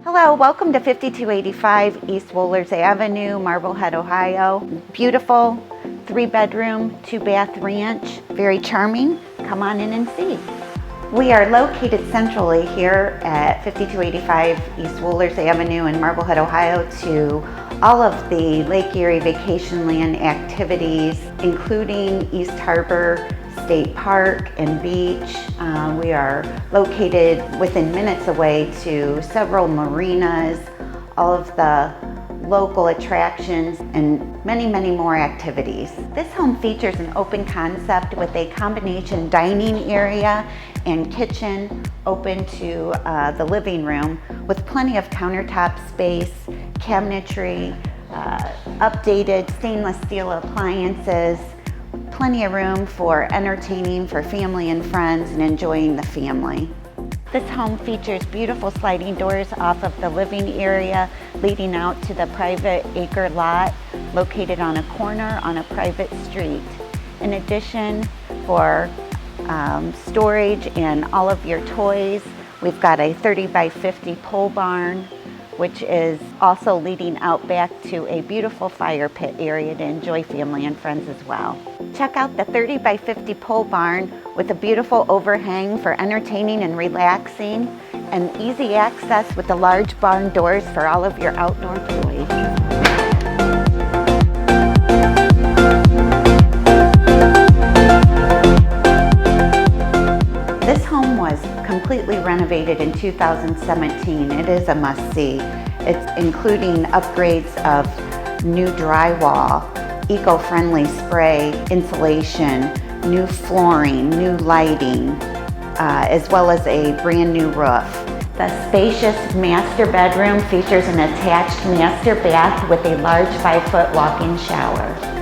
Hello, welcome to 5285 East Wohlers Avenue, Marblehead, Ohio. Beautiful 3-bedroom, 2-bath ranch, very charming. Come on in and see. We are located centrally here at 5285 East Wohlers Avenue in Marblehead, Ohio to all of the Lake Erie Vacationland activities, including East Harbor State Park and Beach. We are located within minutes away to several marinas, all of the local attractions, and many more activities. This home features an open concept with a combination dining area and kitchen open to the living room with plenty of countertop space, cabinetry, updated stainless steel appliances, plenty of room for entertaining for family and friends and enjoying the family. This home features beautiful sliding doors off of the living area leading out to the private acre lot located on a corner on a private street. In addition, for storage and all of your toys, we've got a 30 by 50 pole barn, which is also leading out back to a beautiful fire pit area to enjoy family and friends as well. Check out the 30 by 50 pole barn with a beautiful overhang for entertaining and relaxing, and easy access with the large barn doors for all of your outdoor toys. This home was completely renovated in 2017. It is a must-see. It's including upgrades of new drywall, eco-friendly spray insulation, new flooring, new lighting, as well as a brand new roof. The spacious master bedroom features an attached master bath with a large 5-foot walk-in shower.